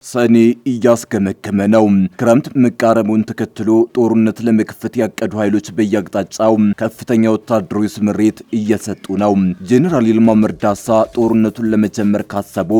ሰኔ እያስገመገመ ነው። ክረምት መቃረሙን ተከትሎ ጦርነት ለመክፈት ያቀዱ ኃይሎች በየአቅጣጫው ከፍተኛ ወታደራዊ ስምሪት እየሰጡ ነው። ጄኔራል ይልማ መርዳሳ ጦርነቱን ለመጀመር ካሰቡ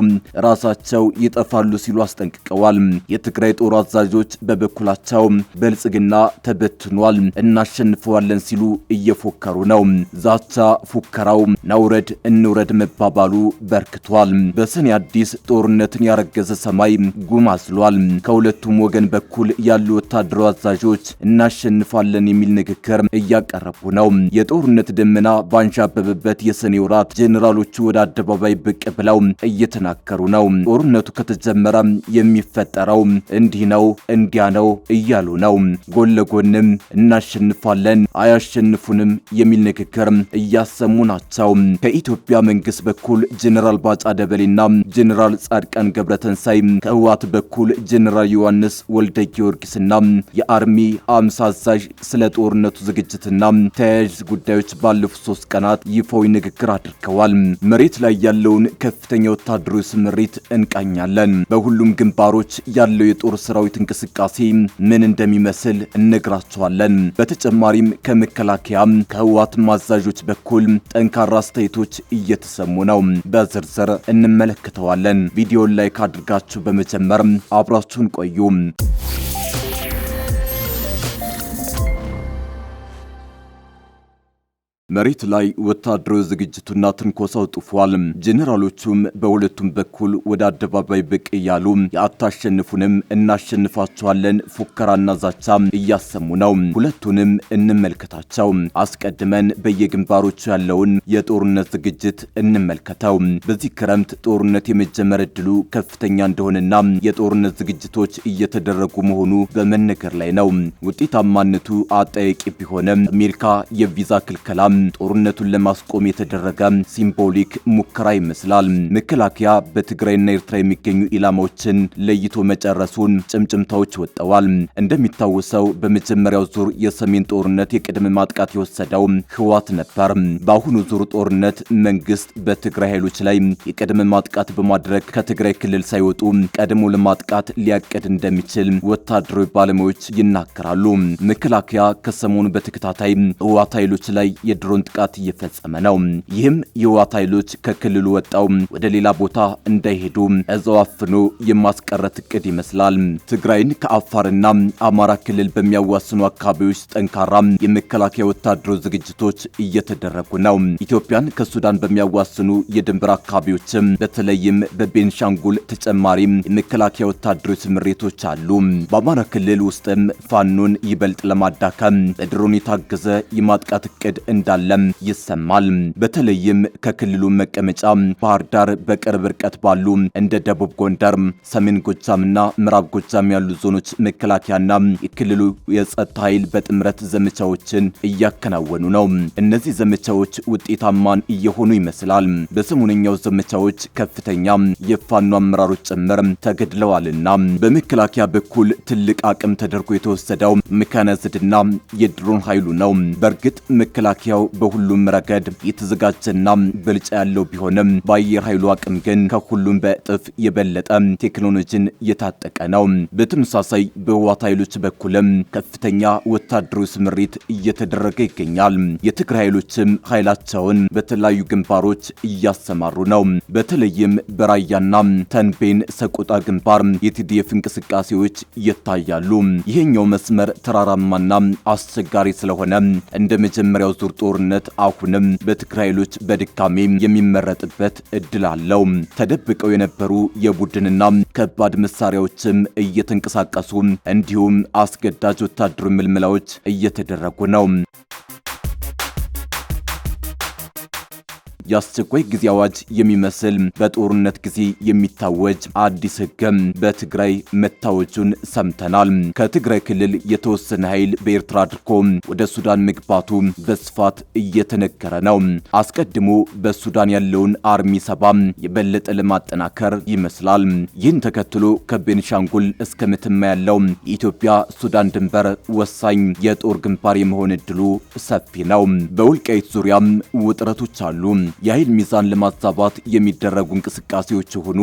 ራሳቸው ይጠፋሉ ሲሉ አስጠንቅቀዋል። የትግራይ ጦር አዛዦች በበኩላቸው ብልጽግና ተበትኗል፣ እናሸንፈዋለን ሲሉ እየፎከሩ ነው። ዛቻ ፉከራው ናውረድ እንውረድ መባባሉ በርክቷል። በሰኔ አዲስ ጦርነትን ያረገዘ ሰማይ ጉም አስሏል። ከሁለቱም ወገን በኩል ያሉ ወታደራዊ አዛዦች እናሸንፋለን የሚል ንግግር እያቀረቡ ነው። የጦርነት ደመና ባንዣበበበት የሰኔ ወራት ጄኔራሎቹ ወደ አደባባይ ብቅ ብለው እየተናገሩ ነው። ጦርነቱ ከተጀመረ የሚፈጠረው እንዲህ ነው እንዲያ ነው እያሉ ነው። ጎን ለጎንም እናሸንፋለን አያሸንፉንም የሚል ንግግር እያሰሙ ናቸው። ከኢትዮጵያ መንግስት በኩል ጄኔራል ባጫ ደበሌና ጄኔራል ጻድቃን ገብረተንሳይ ከህወሓት በኩል ጄኔራል ዮሐንስ ወልደ ጊዮርጊስና የአርሚ 50 አዛዥ ስለ ጦርነቱ ዝግጅትና ተያያዥ ጉዳዮች ባለፉት 3 ቀናት ይፋዊ ንግግር አድርገዋል። መሬት ላይ ያለውን ከፍተኛ ወታደራዊ ስምሪት እንቃኛለን። በሁሉም ግንባሮች ያለው የጦር ሰራዊት እንቅስቃሴ ምን እንደሚመስል እነግራቸዋለን። በተጨማሪም ከመከላከያ ከህወሓት አዛዦች በኩል ጠንካራ አስተያየቶች እየተሰሙ ነው። በዝርዝር እንመለከተዋለን። ቪዲዮን ላይክ አድርጋችሁ በመጀመር አብራችሁን ቆዩ። መሬት ላይ ወታደራዊ ዝግጅቱና ትንኮሳው ጥፏል። ጄኔራሎቹም በሁለቱም በኩል ወደ አደባባይ ብቅ እያሉ ያታሸንፉንም እናሸንፋቸዋለን ፉከራና ዛቻ እያሰሙ ነው። ሁለቱንም እንመልከታቸው። አስቀድመን በየግንባሮቹ ያለውን የጦርነት ዝግጅት እንመልከተው። በዚህ ክረምት ጦርነት የመጀመር ዕድሉ ከፍተኛ እንደሆነና የጦርነት ዝግጅቶች እየተደረጉ መሆኑ በመነገር ላይ ነው። ውጤታማነቱ አጠያቂ ቢሆንም አሜሪካ የቪዛ ክልከላ ጦርነቱን ለማስቆም የተደረገ ሲምቦሊክ ሙከራ ይመስላል። መከላከያ በትግራይና ኤርትራ የሚገኙ ኢላማዎችን ለይቶ መጨረሱን ጭምጭምታዎች ወጥተዋል። እንደሚታወሰው በመጀመሪያው ዙር የሰሜን ጦርነት የቅድመ ማጥቃት የወሰደው ህወሓት ነበር። በአሁኑ ዙር ጦርነት መንግስት በትግራይ ኃይሎች ላይ የቅድመ ማጥቃት በማድረግ ከትግራይ ክልል ሳይወጡ ቀድሞ ለማጥቃት ሊያቅድ እንደሚችል ወታደራዊ ባለሙያዎች ይናገራሉ። መከላከያ ከሰሞኑ በተከታታይ ህወሓት ኃይሎች ላይ የድሮን ጥቃት እየፈጸመ ነው። ይህም የህወሓት ኃይሎች ከክልሉ ወጣው ወደ ሌላ ቦታ እንዳይሄዱ እዛው አፍኖ የማስቀረት እቅድ ይመስላል። ትግራይን ከአፋርና አማራ ክልል በሚያዋስኑ አካባቢዎች ጠንካራ የመከላከያ ወታደራዊ ዝግጅቶች እየተደረጉ ነው። ኢትዮጵያን ከሱዳን በሚያዋስኑ የድንበር አካባቢዎችም በተለይም በቤንሻንጉል ተጨማሪ የመከላከያ ወታደራዊ ስምሪቶች አሉ። በአማራ ክልል ውስጥም ፋኖን ይበልጥ ለማዳከም በድሮን የታገዘ የማጥቃት እቅድ እንዳለም ይሰማል። በተለይም ከክልሉ መቀመጫ ባህር ዳር በቅርብ ርቀት ባሉ እንደ ደቡብ ጎንደር፣ ሰሜን ጎጃምና ምዕራብ ጎጃም ያሉ ዞኖች መከላከያና የክልሉ የጸጥታ ኃይል በጥምረት ዘመቻዎችን እያከናወኑ ነው። እነዚህ ዘመቻዎች ውጤታማን እየሆኑ ይመስላል። በሰሞነኛው ዘመቻዎች ከፍተኛ የፋኖ አመራሮች ጭምር ተገድለዋልና በመከላከያ በኩል ትልቅ አቅም ተደርጎ የተወሰደው ሜካናይዝድና የድሮን ኃይሉ ነው። በእርግጥ መከላከያው በሁሉም ረገድ የተዘጋጀና ብልጫ ያለው ቢሆንም በአየር ኃይሉ አቅም ግን ከሁሉም በእጥፍ የበለጠ ቴክኖሎጂን የታጠቀ ነው። በተመሳሳይ በህወሓት ኃይሎች በኩልም ከፍተኛ ወታደራዊ ስምሪት እየተደረገ ይገኛል። የትግራይ ኃይሎችም ኃይላቸውን በተለያዩ ግንባሮች እያሰማሩ ነው። በተለይም በራያና ተንቤን ሰቆጣ ግንባር የቲዲኤፍ እንቅስቃሴዎች ይታያሉ። ይሄኛው መስመር ተራራማና አስቸጋሪ ስለሆነ እንደ መጀመሪያው ዙር ጦርነት አሁንም በትግራይ ኃይሎች በድካሜ የሚመረጥበት እድል አለው። ተደብቀው የነበሩ የቡድንና ከባድ መሳሪያዎችም እየተንቀሳቀሱ እንዲሁም አስገዳጅ ወታደራዊ ምልመላዎች እየተደረጉ ነው። የአስቸኳይ ጊዜ አዋጅ የሚመስል በጦርነት ጊዜ የሚታወጅ አዲስ ህግም በትግራይ መታወጁን ሰምተናል። ከትግራይ ክልል የተወሰነ ኃይል በኤርትራ አድርጎ ወደ ሱዳን መግባቱ በስፋት እየተነገረ ነው። አስቀድሞ በሱዳን ያለውን አርሚ 70 የበለጠ ለማጠናከር ይመስላል። ይህን ተከትሎ ከቤንሻንጉል እስከ መተማ ያለው የኢትዮጵያ ሱዳን ድንበር ወሳኝ የጦር ግንባር የመሆን እድሉ ሰፊ ነው። በወልቃይት ዙሪያም ውጥረቶች አሉ። የኃይል ሚዛን ለማዛባት የሚደረጉ እንቅስቃሴዎች ሆኑ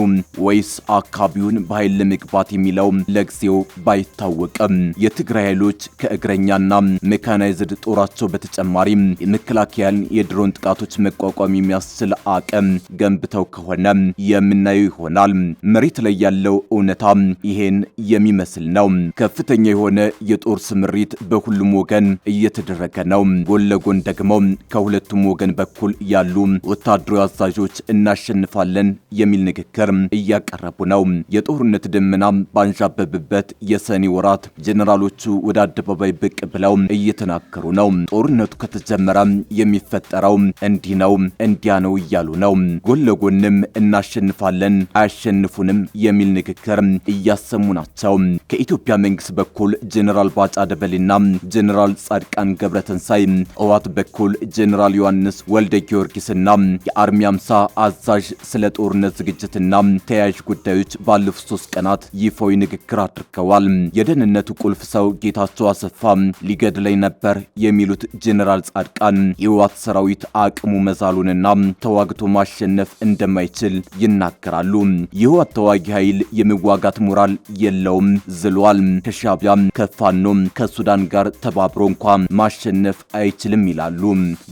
ወይስ አካባቢውን በኃይል ለመግባት የሚለው ለጊዜው ባይታወቅም የትግራይ ኃይሎች ከእግረኛና ሜካናይዝድ ጦራቸው በተጨማሪ የመከላከያን የድሮን ጥቃቶች መቋቋም የሚያስችል አቅም ገንብተው ከሆነ የምናየው ይሆናል። መሬት ላይ ያለው እውነታ ይሄን የሚመስል ነው። ከፍተኛ የሆነ የጦር ስምሪት በሁሉም ወገን እየተደረገ ነው። ጎን ለጎን ደግሞ ከሁለቱም ወገን በኩል ያሉ ወታደራዊ አዛዦች እናሸንፋለን የሚል ንግግር እያቀረቡ ነው። የጦርነት ደመና ባንዣበበበት የሰኔ ወራት ጀነራሎቹ ወደ አደባባይ ብቅ ብለው እየተናገሩ ነው። ጦርነቱ ከተጀመረ የሚፈጠረው እንዲህ ነው እንዲያ ነው እያሉ ነው። ጎን ለጎንም እናሸንፋለን አያሸንፉንም የሚል ንግግር እያሰሙ ናቸው። ከኢትዮጵያ መንግስት በኩል ጀነራል ባጫ ደበሌና ጀነራል ጻድቃን ገብረተንሳይ፣ ህወሓት በኩል ጀነራል ዮሐንስ ወልደ ጊዮርጊስና የአርሚ 50 አዛዥ ስለ ጦርነት ዝግጅትና ተያያዥ ጉዳዮች ባለፉት 3 ቀናት ይፋዊ ንግግር አድርገዋል። የደህንነቱ ቁልፍ ሰው ጌታቸው አሰፋ ሊገድለኝ ነበር የሚሉት ጀነራል ጻድቃን የህወሓት ሰራዊት አቅሙ መዛሉንና ተዋግቶ ማሸነፍ እንደማይችል ይናገራሉ። የህወሓት ተዋጊ ኃይል የመዋጋት ሞራል የለውም ዝሏል። ከሻዕቢያ ከፋኖ ከሱዳን ጋር ተባብሮ እንኳን ማሸነፍ አይችልም ይላሉ።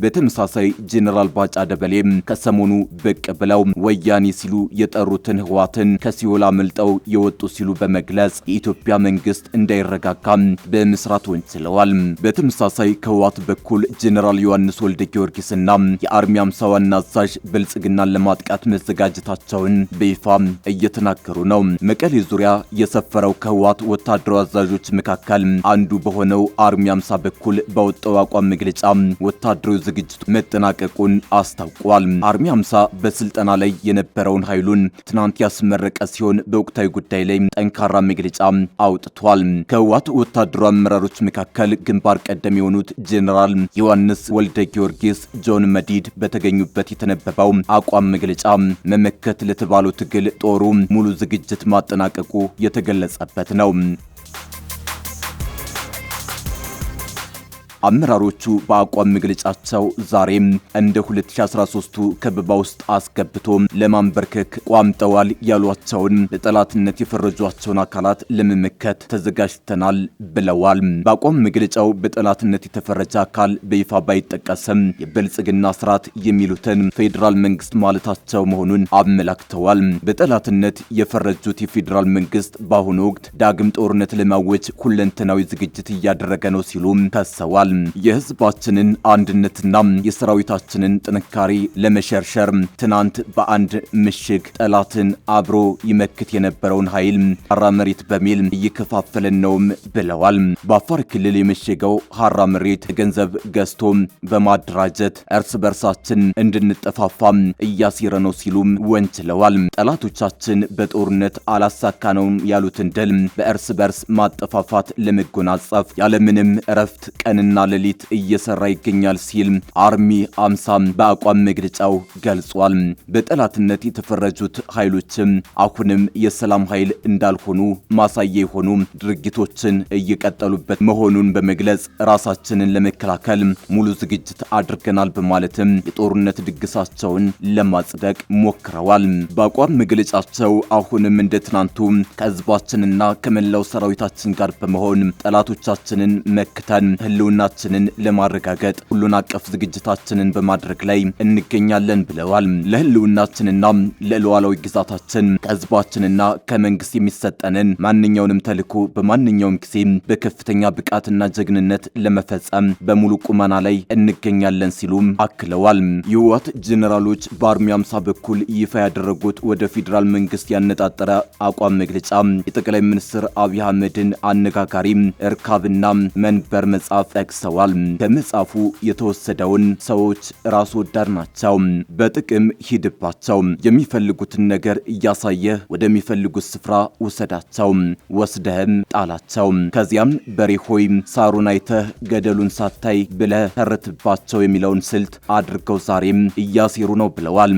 በተመሳሳይ ጀነራል ባጫ ደበሌ ከሰሞኑ ብቅ ብለው ወያኔ ሲሉ የጠሩትን ህወሓትን ከሲኦል አመልጠው የወጡ ሲሉ በመግለጽ የኢትዮጵያ መንግስት እንዳይረጋጋ በመስራት ወንጅለዋል። በተመሳሳይ ከህወሓት በኩል ጀነራል ዮሐንስ ወልደ ጊዮርጊስና የአርሚ 50 ዋና አዛዥ ብልጽግናን ለማጥቃት መዘጋጀታቸውን በይፋ እየተናገሩ ነው። መቀሌ ዙሪያ የሰፈረው ከህወሓት ወታደራዊ አዛዦች መካከል አንዱ በሆነው አርሚ 50 በኩል በወጣው አቋም መግለጫ ወታደራዊ ዝግጅቱ መጠናቀቁን አስታውቋል። አርሚ 50 በስልጠና ላይ የነበረውን ኃይሉን ትናንት ያስመረቀ ሲሆን በወቅታዊ ጉዳይ ላይ ጠንካራ መግለጫ አውጥቷል። ከህወሓት ወታደራዊ አመራሮች መካከል ግንባር ቀደም የሆኑት ጀነራል ዮሐንስ ወልደ ጊዮርጊስ፣ ጆን መዲድ በተገኙበት የተነበበው አቋም መግለጫ መመከት ለተባለው ትግል ጦሩ ሙሉ ዝግጅት ማጠናቀቁ የተገለጸበት ነው። አመራሮቹ በአቋም መግለጫቸው ዛሬም እንደ 2013ቱ ከበባ ውስጥ አስገብቶ ለማንበርከክ ቋምጠዋል ያሏቸውን በጠላትነት የፈረጇቸውን አካላት ለመመከት ተዘጋጅተናል ብለዋል። በአቋም መግለጫው በጠላትነት የተፈረጀ አካል በይፋ ባይጠቀስም የብልጽግና ስርዓት የሚሉትን ፌዴራል መንግስት ማለታቸው መሆኑን አመላክተዋል። በጠላትነት የፈረጁት የፌዴራል መንግስት በአሁኑ ወቅት ዳግም ጦርነት ለማወጅ ሁለንተናዊ ዝግጅት እያደረገ ነው ሲሉ ከሰዋል። የህዝባችንን አንድነትና የሰራዊታችንን ጥንካሬ ለመሸርሸር ትናንት በአንድ ምሽግ ጠላትን አብሮ ይመክት የነበረውን ኃይል ሐራ መሬት በሚል እየከፋፈለን ነውም ብለዋል። በአፋር ክልል የመሸገው ሐራ መሬት ገንዘብ ገዝቶ በማደራጀት እርስ በርሳችን እንድንጠፋፋ እያሴረ ነው ሲሉ ወንጅለዋል። ጠላቶቻችን በጦርነት አላሳካነውም ያሉትን ድል በእርስ በርስ ማጠፋፋት ለመጎናጸፍ ያለምንም እረፍት ቀንና ሌሊት እየሰራ ይገኛል ሲል አርሚ 50 በአቋም መግለጫው ገልጿል። በጠላትነት የተፈረጁት ኃይሎችም አሁንም የሰላም ኃይል እንዳልሆኑ ማሳያ የሆኑ ድርጊቶችን እየቀጠሉበት መሆኑን በመግለጽ ራሳችንን ለመከላከል ሙሉ ዝግጅት አድርገናል በማለትም የጦርነት ድግሳቸውን ለማጽደቅ ሞክረዋል። በአቋም መግለጫቸው አሁንም እንደ ትናንቱ ከህዝባችንና ከመላው ሰራዊታችን ጋር በመሆን ጠላቶቻችንን መክተን ህልውናችንን ለማረጋገጥ ሁሉን አቀፍ ዝግጅታችንን በማድረግ ላይ እንገኛለን ብለዋል። ለህልውናችንና ለሉዓላዊ ግዛታችን ከህዝባችንና ከመንግስት የሚሰጠንን ማንኛውንም ተልዕኮ በማንኛውም ጊዜ በከፍተኛ ብቃትና ጀግንነት ለመፈጸም በሙሉ ቁመና ላይ እንገኛለን ሲሉ አክለዋል። የህወሓት ጀነራሎች በአርሚ 50 በኩል ይፋ ያደረጉት ወደ ፌዴራል መንግስት ያነጣጠረ አቋም መግለጫ የጠቅላይ ሚኒስትር አብይ አህመድን አነጋጋሪ እርካብና መንበር መጽሐፍ ጠቅሰዋል። ከመጽሐፉ የተወሰደውን ሰዎች ራስ ወዳድ ናቸው፣ በጥቅም ሂድባቸው፣ የሚፈልጉትን ነገር እያሳየህ ወደሚፈልጉት ስፍራ ውሰዳቸው፣ ወስደህም ጣላቸው፣ ከዚያም በሬ ሆይ ሳሩን አይተህ ገደሉን ሳታይ ብለህ ተረትባቸው የሚለውን ስልት አድርገው ዛሬም እያሴሩ ነው ብለዋል።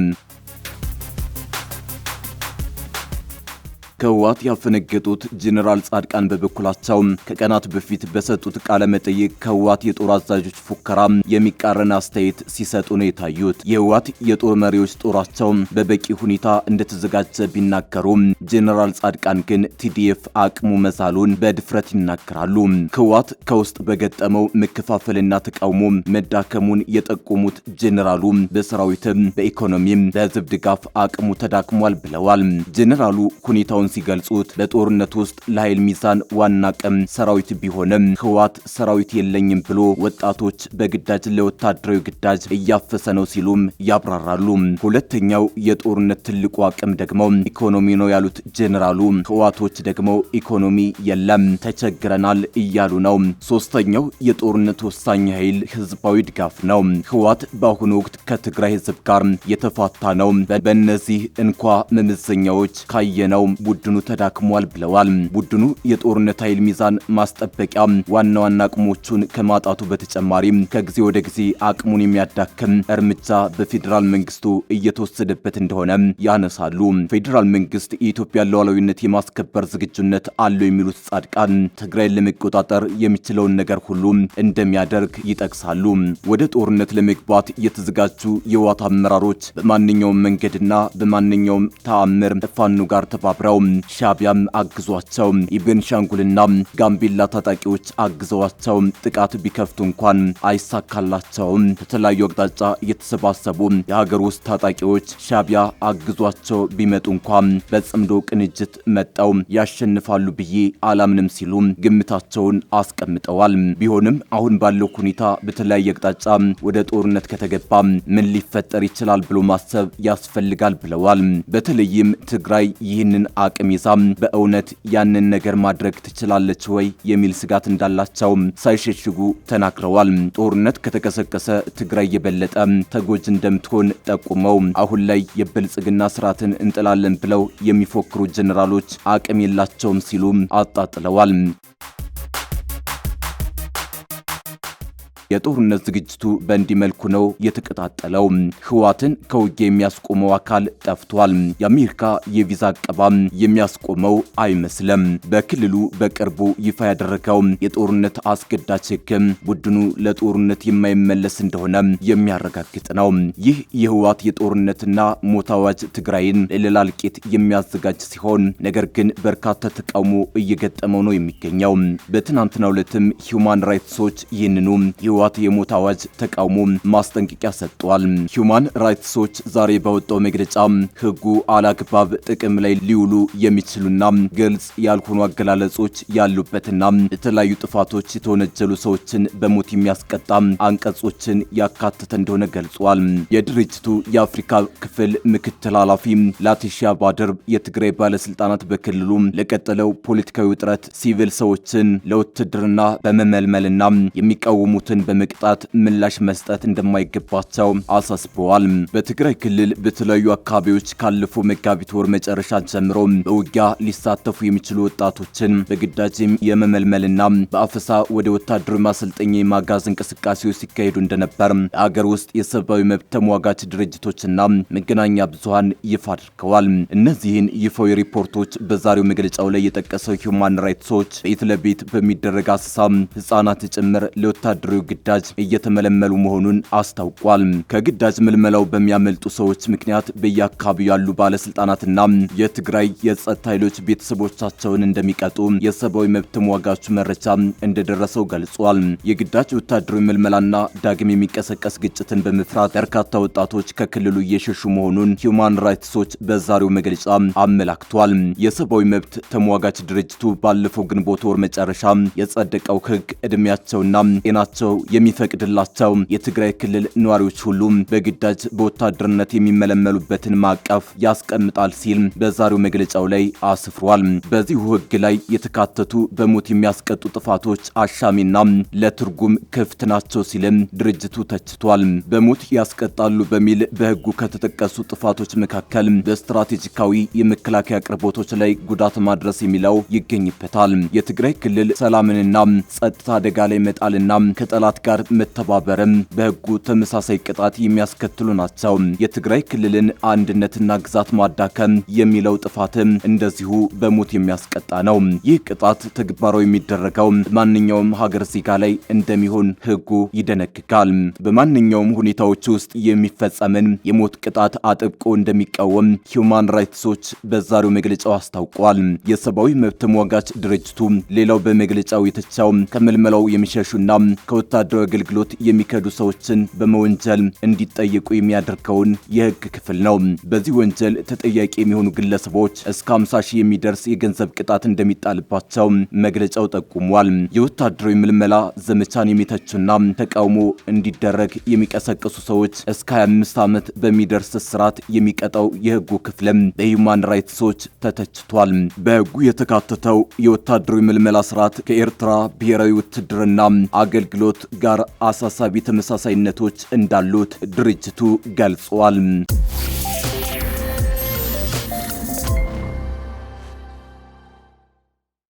ከህወሓት ያፈነገጡት ጄኔራል ጻድቃን በበኩላቸው ከቀናት በፊት በሰጡት ቃለ መጠይቅ ከህወሓት የጦር አዛዦች ፉከራ የሚቃረን አስተያየት ሲሰጡ ነው የታዩት። የህወሓት የጦር መሪዎች ጦራቸው በበቂ ሁኔታ እንደተዘጋጀ ቢናገሩም ጄኔራል ጻድቃን ግን ቲዲኤፍ አቅሙ መዛሉን በድፍረት ይናገራሉ። ህወሓት ከውስጥ በገጠመው መከፋፈልና ተቃውሞ መዳከሙን የጠቆሙት ጄኔራሉ በሰራዊትም በኢኮኖሚም በህዝብ ድጋፍ አቅሙ ተዳክሟል ብለዋል። ጄኔራሉ ሁኔታውን ሲገልጹት በጦርነት ውስጥ ለኃይል ሚዛን ዋና አቅም ሰራዊት ቢሆንም ህወሓት ሰራዊት የለኝም ብሎ ወጣቶች በግዳጅ ለወታደራዊ ግዳጅ እያፈሰ ነው ሲሉም ያብራራሉ። ሁለተኛው የጦርነት ትልቁ አቅም ደግሞ ኢኮኖሚ ነው ያሉት ጄኔራሉ ህወሓቶች ደግሞ ኢኮኖሚ የለም ተቸግረናል እያሉ ነው። ሶስተኛው የጦርነት ወሳኝ ኃይል ህዝባዊ ድጋፍ ነው። ህወሓት በአሁኑ ወቅት ከትግራይ ህዝብ ጋር የተፋታ ነው። በእነዚህ እንኳ መመዘኛዎች ካየነው ቡድኑ ተዳክሟል ብለዋል። ቡድኑ የጦርነት ኃይል ሚዛን ማስጠበቂያ ዋና ዋና አቅሞቹን ከማጣቱ በተጨማሪ ከጊዜ ወደ ጊዜ አቅሙን የሚያዳክም እርምጃ በፌዴራል መንግስቱ እየተወሰደበት እንደሆነ ያነሳሉ። ፌዴራል መንግስት የኢትዮጵያን ሉዓላዊነት የማስከበር ዝግጁነት አለው የሚሉት ጻድቃን ትግራይን ለመቆጣጠር የሚችለውን ነገር ሁሉ እንደሚያደርግ ይጠቅሳሉ። ወደ ጦርነት ለመግባት የተዘጋጁ የህወሓት አመራሮች በማንኛውም መንገድና በማንኛውም ተአምር ፋኖ ጋር ተባብረው ሻዕቢያም አግዟቸው የቤንሻንጉልና ጋምቤላ ታጣቂዎች አግዘዋቸው ጥቃት ቢከፍቱ እንኳን አይሳካላቸውም። ከተለያዩ አቅጣጫ የተሰባሰቡ የሀገር ውስጥ ታጣቂዎች ሻዕቢያ አግዟቸው ቢመጡ እንኳን በጽምዶ ቅንጅት መጣው ያሸንፋሉ ብዬ አላምንም ሲሉ ግምታቸውን አስቀምጠዋል። ቢሆንም አሁን ባለው ሁኔታ በተለያየ አቅጣጫ ወደ ጦርነት ከተገባ ምን ሊፈጠር ይችላል ብሎ ማሰብ ያስፈልጋል ብለዋል። በተለይም ትግራይ ይህንን አቅም ይዛ በእውነት ያንን ነገር ማድረግ ትችላለች ወይ የሚል ስጋት እንዳላቸው ሳይሸሽጉ ተናግረዋል። ጦርነት ከተቀሰቀሰ ትግራይ የበለጠ ተጎጂ እንደምትሆን ጠቁመው አሁን ላይ የብልጽግና ስርዓትን እንጥላለን ብለው የሚፎክሩ ጄኔራሎች አቅም የላቸውም ሲሉ አጣጥለዋል። የጦርነት ዝግጅቱ በእንዲህ መልኩ ነው የተቀጣጠለው። ህወሓትን ከውጊያ የሚያስቆመው አካል ጠፍቷል። የአሜሪካ የቪዛ አቀባ የሚያስቆመው አይመስልም። በክልሉ በቅርቡ ይፋ ያደረገው የጦርነት አስገዳጅ ህግ ቡድኑ ለጦርነት የማይመለስ እንደሆነ የሚያረጋግጥ ነው። ይህ የህወሓት የጦርነትና ሞት አዋጅ ትግራይን ለሌላ እልቂት የሚያዘጋጅ ሲሆን ነገር ግን በርካታ ተቃውሞ እየገጠመው ነው የሚገኘው። በትናንትናው ዕለትም ሂውማን ራይትስ ዎች ይህንኑ ህወሓት የሞት አዋጅ ተቃውሞ ማስጠንቀቂያ ሰጥቷል። ሂውማን ራይትስ ዎች ዛሬ ባወጣው መግለጫ ህጉ አላግባብ ጥቅም ላይ ሊውሉ የሚችሉና ግልጽ ያልሆኑ አገላለጾች ያሉበትና የተለያዩ ጥፋቶች የተወነጀሉ ሰዎችን በሞት የሚያስቀጣ አንቀጾችን ያካተተ እንደሆነ ገልጿል። የድርጅቱ የአፍሪካ ክፍል ምክትል ኃላፊ ላቲሻ ባድር የትግራይ ባለስልጣናት በክልሉ ለቀጠለው ፖለቲካዊ ውጥረት ሲቪል ሰዎችን ለውትድርና በመመልመልና የሚቃወሙትን በመቅጣት ምላሽ መስጠት እንደማይገባቸው አሳስበዋል። በትግራይ ክልል በተለያዩ አካባቢዎች ካለፈው መጋቢት ወር መጨረሻ ጀምሮ በውጊያ ሊሳተፉ የሚችሉ ወጣቶችን በግዳጅ የመመልመልና በአፈሳ ወደ ወታደራዊ ማሰልጠኛ የማጋዝ እንቅስቃሴዎች ሲካሄዱ እንደነበር የአገር ውስጥ የሰብአዊ መብት ተሟጋች ድርጅቶችና መገናኛ ብዙሃን ይፋ አድርገዋል። እነዚህን ይፋዊ ሪፖርቶች በዛሬው መግለጫው ላይ የጠቀሰው ሂውማን ራይትስ ዎች ቤት ለቤት በሚደረግ አሰሳ ህጻናት ጭምር ለወታደራዊ ግዳጅ እየተመለመሉ መሆኑን አስታውቋል። ከግዳጅ ምልመላው በሚያመልጡ ሰዎች ምክንያት በየአካባቢው ያሉ ባለስልጣናትና የትግራይ የጸጥታ ኃይሎች ቤተሰቦቻቸውን እንደሚቀጡ የሰብአዊ መብት ተሟጋቹ መረጃ እንደደረሰው ገልጿል። የግዳጅ ወታደራዊ ምልመላና ዳግም የሚቀሰቀስ ግጭትን በመፍራት በርካታ ወጣቶች ከክልሉ እየሸሹ መሆኑን ሂውማን ራይትስ ዎች በዛሬው መግለጫ አመላክቷል። የሰብአዊ መብት ተሟጋች ድርጅቱ ባለፈው ግንቦት ወር መጨረሻ የጸደቀው ህግ እድሜያቸውና ጤናቸው የሚፈቅድላቸው የትግራይ ክልል ነዋሪዎች ሁሉ በግዳጅ በወታደርነት የሚመለመሉበትን ማዕቀፍ ያስቀምጣል ሲል በዛሬው መግለጫው ላይ አስፍሯል። በዚሁ ህግ ላይ የተካተቱ በሞት የሚያስቀጡ ጥፋቶች አሻሚና ለትርጉም ክፍት ናቸው ሲልም ድርጅቱ ተችቷል። በሞት ያስቀጣሉ በሚል በህጉ ከተጠቀሱ ጥፋቶች መካከል በስትራቴጂካዊ የመከላከያ አቅርቦቶች ላይ ጉዳት ማድረስ የሚለው ይገኝበታል። የትግራይ ክልል ሰላምንና ጸጥታ አደጋ ላይ መጣልና ከጠላት አካላት ጋር መተባበርም በህጉ ተመሳሳይ ቅጣት የሚያስከትሉ ናቸው። የትግራይ ክልልን አንድነትና ግዛት ማዳከም የሚለው ጥፋትም እንደዚሁ በሞት የሚያስቀጣ ነው። ይህ ቅጣት ተግባራዊ የሚደረገው ማንኛውም ሀገር ዜጋ ላይ እንደሚሆን ህጉ ይደነግጋል። በማንኛውም ሁኔታዎች ውስጥ የሚፈጸምን የሞት ቅጣት አጥብቆ እንደሚቃወም ሂውማን ራይትስ ዎች በዛሬው መግለጫው አስታውቋል። የሰብአዊ መብት ተሟጋች ድርጅቱ ሌላው በመግለጫው የተቻው ከመልመላው የሚሸሹና ከወታደራዊ አገልግሎት የሚከዱ ሰዎችን በመወንጀል እንዲጠየቁ የሚያደርገውን የህግ ክፍል ነው። በዚህ ወንጀል ተጠያቂ የሚሆኑ ግለሰቦች እስከ 50 ሺህ የሚደርስ የገንዘብ ቅጣት እንደሚጣልባቸው መግለጫው ጠቁሟል። የወታደራዊ ምልመላ ዘመቻን የሚተቹና ተቃውሞ እንዲደረግ የሚቀሰቅሱ ሰዎች እስከ 25 ዓመት በሚደርስ እስራት የሚቀጣው የህጉ ክፍልም በሂውማን ራይትስ ዎች ተተችቷል። በህጉ የተካተተው የወታደራዊ ምልመላ ስርዓት ከኤርትራ ብሔራዊ ውትድርና አገልግሎት ጋር አሳሳቢ ተመሳሳይነቶች እንዳሉት ድርጅቱ ገልጿል።